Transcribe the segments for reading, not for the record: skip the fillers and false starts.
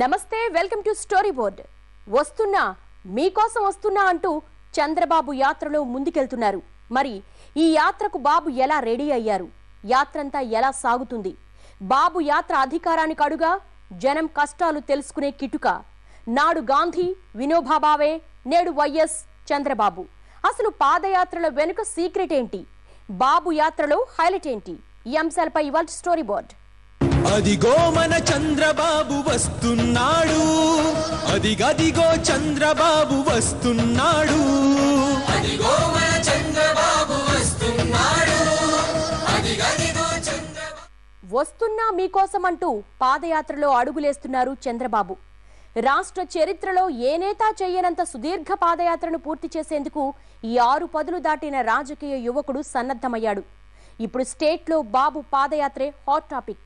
నమస్తే, welcome to story board. వస్తున్నా మీకోసం వస్తున్నా అంటూ చంద్రబాబు యాత్రలో ముందుకెళ్తున్నారు. మరి ఈ యాత్రకు బాబు ఎలా రెడీ అయ్యారు? యాత్రంతా ఎలా సాగుతుంది? బాబు యాత్ర అధికారానికి అడుగా, జనం కష్టాలు తెలుసుకునే కిటుక. నాడు గాంధీ, వినోబా భావే, నేడు వైఎస్ చంద్రబాబు. అసలు పాదయాత్రల వెనుక సీక్రెట్ ఏంటి? బాబు యాత్రలో హైలైట్ ఏంటి? ఈ అంశాలపై ఇవాళ స్టోరీ బోర్డ్. అదిగో మన చంద్రబాబు వస్తున్నాడు, అదిగదిగో చంద్రబాబు వస్తున్నాడు, అదిగో మన చంద్రబాబు వస్తున్నాడు, అదిగదిగో చంద్రబాబు. వస్తున్నా మీకోసం అంటూ పాదయాత్రలో అడుగులేస్తున్నారు చంద్రబాబు. రాష్ట్ర చరిత్రలో ఏ నేత చేయనంత సుదీర్ఘ పాదయాత్రను పూర్తి చేసేందుకు ఈ 6 పదులు దాటిన రాజకీయ యువకుడు సన్నద్ధమయ్యాడు. ఇప్పుడు స్టేట్లో బాబు పాదయాత్రే హాట్ టాపిక్.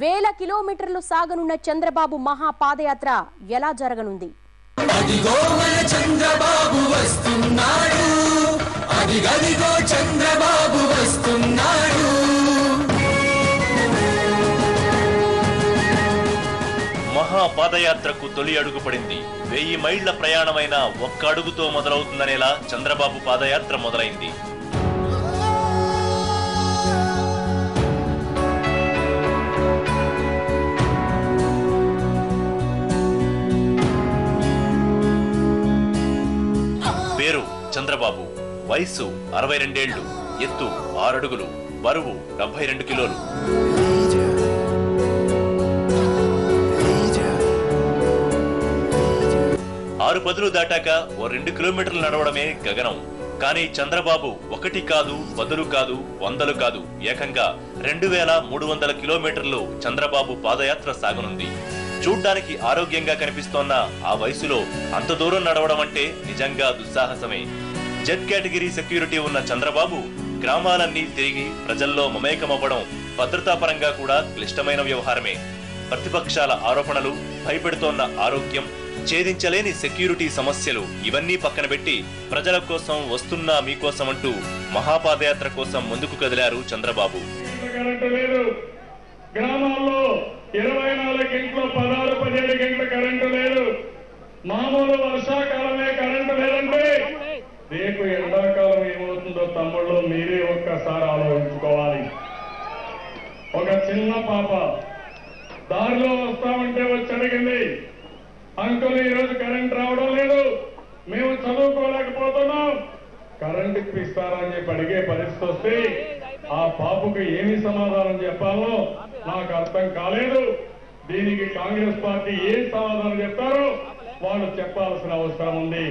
వేల కిలోమీటర్లు సాగనున్న చంద్రబాబు మహా పాదయాత్ర ఎలా జరగనుంది? అదిగో మన చంద్రబాబు వస్తున్నాడు, అదిగదిగో చంద్రబాబు వస్తున్నాడు. మహా పాదయాత్రకు తొలి అడుగు పడింది. 1000 మైళ్ల ప్రయాణమైన ఒక్క అడుగుతో మొదలవుతుందనేలా చంద్రబాబు పాదయాత్ర మొదలైంది. పేరు చంద్రబాబు, వయసు 62 ఏళ్లు, ఎత్తు 6 అడుగులు, బరువు 72 కిలోలు. 6 పదులు దాటాక ఓ 2 కిలోమీటర్లు నడవడమే గగనం. కానీ చంద్రబాబు 1 కాదు, 10 కాదు, 100 కాదు, ఏకంగా 2300 కిలోమీటర్లు చంద్రబాబు పాదయాత్ర సాగనుంది. చూడ్డానికి ఆరోగ్యంగా కనిపిస్తోన్న ఆ వయసులో అంత దూరం నడవడం అంటే నిజంగా దుస్సాహసమే. జెడ్ కేటగిరీ సెక్యూరిటీ ఉన్న చంద్రబాబు గ్రామాలన్నీ తిరిగి ప్రజల్లో మమేకమవ్వడం భద్రతాపరంగా కూడా క్లిష్టమైన వ్యవహారమే. ప్రతిపక్షాల ఆరోపణలు, భయపెడుతోన్న ఆరోగ్యం, ఛేదించలేని సెక్యూరిటీ సమస్యలు ఇవన్నీ పక్కన పెట్టి ప్రజల కోసం వస్తున్నా మీకోసం అంటూ మహాపాదయాత్ర కోసం ముందుకు కదిలారు చంద్రబాబు. గ్రామాల్లో 24 గంటలు 16-17 గంటల కరెంటు లేదు. మామూలు వర్షాకాలమే కరెంటు లేదంటే రేపు ఎండాకాలం ఏమవుతుందో తమ్ముళ్ళు మీరే ఒక్కసారి ఆలోచించుకోవాలి. ఒక చిన్న పాప దారిలో వస్తామంటే వచ్చి అడిగింది, అంకుల్ ఈరోజు కరెంట్ రావడం లేదు, మేము చదువుకోలేకపోతున్నాం, కరెంట్ ఇప్పిస్తారని చెప్పి అడిగే పరిస్థితి వస్తే ఆ పాపకు ఏమి సమాధానం చెప్పాలో నాకు అర్థం కాలేదు. దీనికి కాంగ్రెస్ పార్టీ ఏం సమాధానం చెప్తారో వాళ్ళు చెప్పాల్సిన అవసరం ఉంది.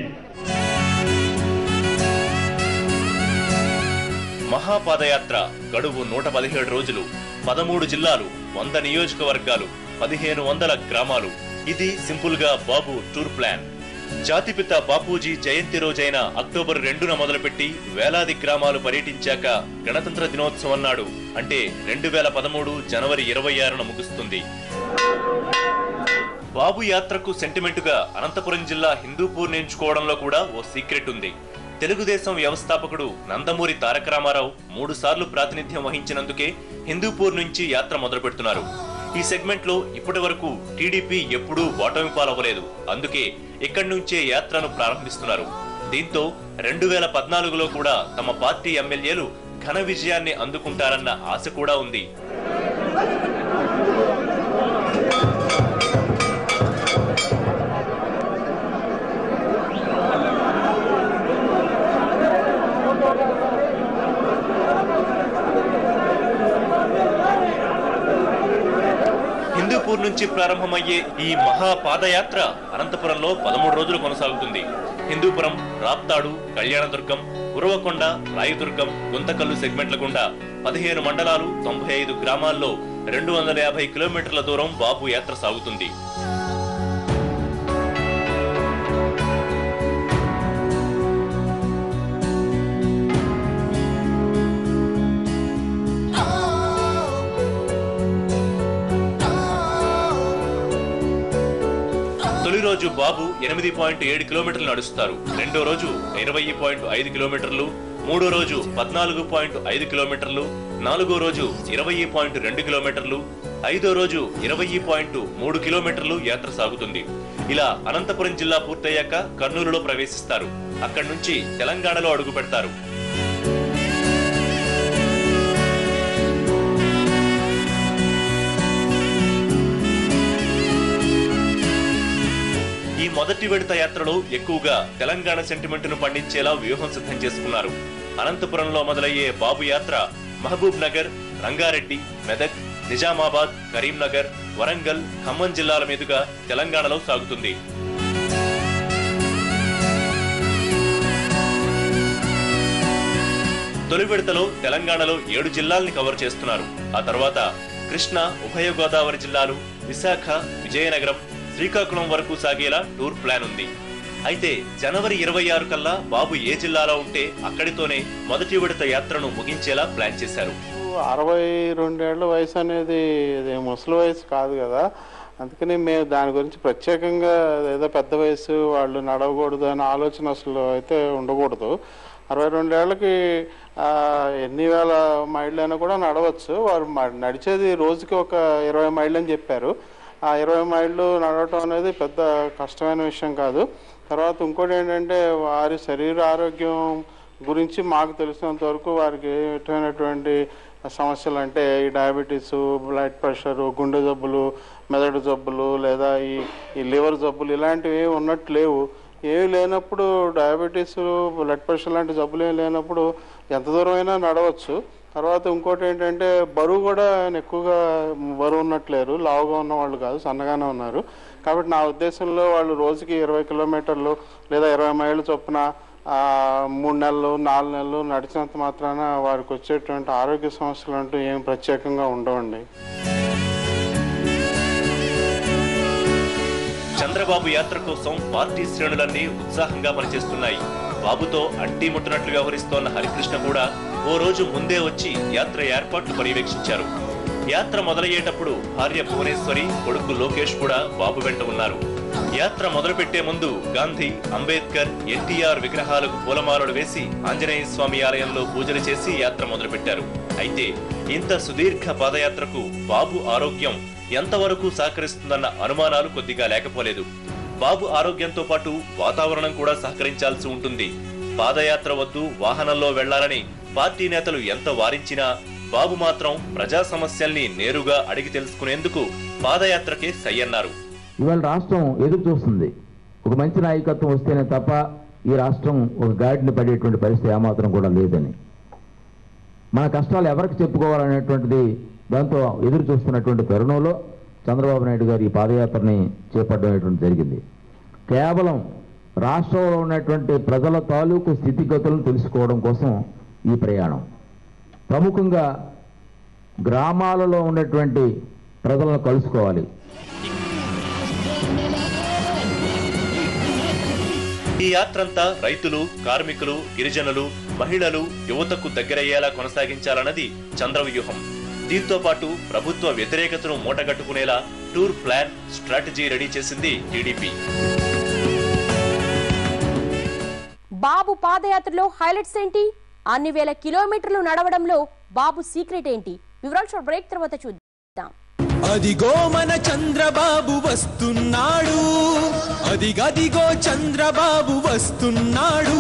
మహాపాదయాత్ర గడువు 117 రోజులు, 13 జిల్లాలు, 100 నియోజకవర్గాలు, 1500 గ్రామాలు. ఇది సింపుల్ గా బాబు టూర్ ప్లాన్. జాతిపిత బాపూజీ జయంతి రోజైన అక్టోబర్ 2న మొదలుపెట్టి వేలాది గ్రామాలు పర్యటించాక గణతంత్ర దినోత్సవం నాడు అంటే 2013 జనవరి 26న ముగుస్తుంది. బాబు యాత్రకు సెంటిమెంట్ గా అనంతపురం జిల్లా హిందూపూర్ ఎంచుకోవడంలో కూడా ఓ సీక్రెట్ ఉంది. తెలుగుదేశం వ్యవస్థాపకుడు నందమూరి తారక రామారావు 3 సార్లు ప్రాతినిధ్యం వహించినందుకే హిందూపూర్ నుంచి యాత్ర మొదలు పెడుతున్నారు. ఈ సెగ్మెంట్ లో ఇప్పటి వరకు టీడీపీ ఎప్పుడూ ఓటమి పాలవ్వలేదు. అందుకే ఇక్కడి నుంచే యాత్రను ప్రారంభిస్తున్నారు. దీంతో 2014లో కూడా తమ పార్టీ ఎమ్మెల్యేలు ఘన విజయాన్ని అందుకుంటారన్న ఆశ కూడా ఉంది. హిందూపూర్ నుంచి ప్రారంభమయ్యే ఈ మహా పాదయాత్ర అనంతపురంలో 13 రోజులు కొనసాగుతుంది. హిందూపురం, రాప్తాడు, కళ్యాణదుర్గం, ఉరవకొండ, రాయదుర్గం, గుంతకల్లు సెగ్మెంట్ల గుండా 15 మండలాలు, 95 గ్రామాల్లో 250 కిలోమీటర్ల దూరం బాబు యాత్ర సాగుతుంది. తొలి రోజు బాబు 8.7 కిలోమీటర్లు నడుస్తారు. రెండో రోజు 20.5 కిలోమీటర్లు, మూడో రోజు 14.5 కిలోమీటర్లు, నాలుగో రోజు 20.2 కిలోమీటర్లు, 5వ రోజు 20.3 కిలోమీటర్లు యాత్ర సాగుతుంది. ఇలా అనంతపురం జిల్లా పూర్తయ్యాక కర్నూలులో ప్రవేశిస్తారు. అక్కడి నుంచి తెలంగాణలో అడుగు పెడతారు. ఈ మొదటి విడత యాత్రలో ఎక్కువగా తెలంగాణ సెంటిమెంట్ ను పండించేలా వ్యూహం సిద్ధం చేసుకున్నారు. అనంతపురంలో మొదలయ్యే బాబు యాత్ర మహబూబ్ నగర్, రంగారెడ్డి, మెదక్, నిజామాబాద్, కరీంనగర్, వరంగల్, ఖమ్మం జిల్లాల మీదుగా తెలంగాణలో సాగుతుంది. తొలి విడతలో తెలంగాణలో 7 జిల్లాల్ని కవర్ చేస్తున్నారు. ఆ తర్వాత కృష్ణా, ఉభయ గోదావరి జిల్లాలు, విశాఖ, విజయనగరం, శ్రీకాకుళం వరకు సాగేలా టూర్ ప్లాన్ ఉంది. అయితే జనవరి 26 కల్లా బాబు ఏ జిల్లాలో ఉంటే అక్కడితోనే మొదటి విడత యాత్రను ముగించేలా ప్లాన్ చేశారు. 62 ఏళ్ల వయసు అనేది ముసలి వయసు కాదు కదా, అందుకని మేము దాని గురించి ప్రత్యేకంగా ఏదో పెద్ద వయసు వాళ్ళు నడవకూడదు అనే ఆలోచన అసలు అయితే ఉండకూడదు. 62 ఏళ్ళకి ఎన్ని వేల మైళ్ళు అయినా కూడా నడవచ్చు. వారు నడిచేది రోజుకి ఒక 20 మైళ్ళు అని చెప్పారు. ఆ 20 మైళ్ళు నడవటం అనేది పెద్ద కష్టమైన విషయం కాదు. తర్వాత ఇంకోటి ఏంటంటే వారి శరీర ఆరోగ్యం గురించి మాకు తెలిసినంత వరకు వారికి ఎటువంటి సమస్యలు అంటే ఈ డయాబెటీస్, బ్లడ్ ప్రెషరు, గుండె జబ్బులు, మెదడు జబ్బులు లేదా ఈ లివర్ జబ్బులు ఇలాంటివి ఉన్నట్టు లేవు. ఏవి లేనప్పుడు డయాబెటీస్, బ్లడ్ ప్రెషర్ లాంటి జబ్బులు ఏమి లేనప్పుడు ఎంత దూరమైనా నడవచ్చు. తర్వాత ఇంకోటి ఏంటంటే బరువు కూడా ఎక్కువగా బరువు ఉన్నట్లేరు, లావుగా ఉన్న వాళ్ళు కాదు, సన్నగానే ఉన్నారు. కాబట్టి నా ఉద్దేశంలో వాళ్ళు రోజుకి 20 కిలోమీటర్లు లేదా 20 మైళ్ళు చొప్పున 3 నెలలు 4 నెలలు నడిచినంత మాత్రాన వారికి వచ్చేటువంటి ఆరోగ్య సమస్యలు అంటూ ఏం ప్రత్యేకంగా ఉండవండి. చంద్రబాబు యాత్ర కోసం పార్టీ శ్రేణులన్నీ ఉత్సాహంగా పనిచేస్తున్నాయి. బాబుతో అంటీ ముట్టనట్లు వ్యవహరిస్తోన్న హరికృష్ణ కూడా ఓ రోజు ముందే వచ్చి యాత్ర ఏర్పాట్లు పర్యవేక్షించారు. యాత్ర మొదలయ్యేటప్పుడు భార్య భువనేశ్వరి, కొడుకు లోకేష్ కూడా బాబు వెంట ఉన్నారు. యాత్ర మొదలుపెట్టే ముందు గాంధీ, అంబేద్కర్, ఎన్టీఆర్ విగ్రహాలకు పూలమాలలు వేసి ఆంజనేయ స్వామి ఆలయంలో పూజలు చేసి యాత్ర మొదలుపెట్టారు. అయితే ఇంత సుదీర్ఘ పాదయాత్రకు బాబు ఆరోగ్యం ఎంతవరకు సహకరిస్తుందన్న అనుమానాలు కొద్దిగా లేకపోలేదు. బాబు ఆరోగ్యంతో పాటు వాతావరణం కూడా సహకరించాల్సి ఉంటుంది. పాదయాత్ర వద్దు, వాహనంలో వెళ్లాలని పార్టీ నేతలు ఎంత వారించినా బాబు మాత్రం ప్రజా సమస్యల్ని నేరుగా అడిగి తెలుసుకునేందుకు పాదయాత్రకే సయ్యన్నారు. ఇవాళ రాష్ట్రం ఎదురు చూస్తుంది. ఒక మంచి నాయకత్వం వస్తేనే తప్ప ఈ రాష్ట్రం ఒక గాడిని పడేటువంటి పరిస్థితి ఏమాత్రం కూడా లేదని, మన కష్టాలు ఎవరికి చెప్పుకోవాలనేటువంటిది దాంతో ఎదురు చూస్తున్నటువంటి తరుణంలో చంద్రబాబు నాయుడు గారు ఈ పాదయాత్రని చేపట్టడం జరిగింది. కేవలం రాష్ట్రంలో ఉన్నటువంటి ప్రజల తాలూకు స్థితిగతులను తెలుసుకోవడం కోసం ఈ ప్రయాణం. ప్రముఖంగా గ్రామాలలో ఉన్నటువంటి ప్రజలను కలుసుకోవాలి. ఈ యాత్రంతా రైతులు, కార్మికులు, గిరిజనులు, మహిళలు, యువతకు దగ్గరయ్యేలా కొనసాగించాలన్నది చంద్రవ్యూహం. దీంతో పాటు ప్రభుత్వ వ్యతిరేకతను మూటగట్టుకునేలా టూర్ ప్లాన్, స్ట్రాటజీ రెడీ చేసింది టీడీపీ. బాబు పాదయాత్రలో హైలైట్స్ ఏంటి? అన్ని వేల కిలోమీటర్లు నడవడంలో బాబు సీక్రెట్ ఏంటి? వివరాలు బ్రేక్ తర్వాత చూద్దాం. అదిగో మన చంద్రబాబు వస్తున్నాడు, అదిగదిగో చంద్రబాబు వస్తున్నాడు.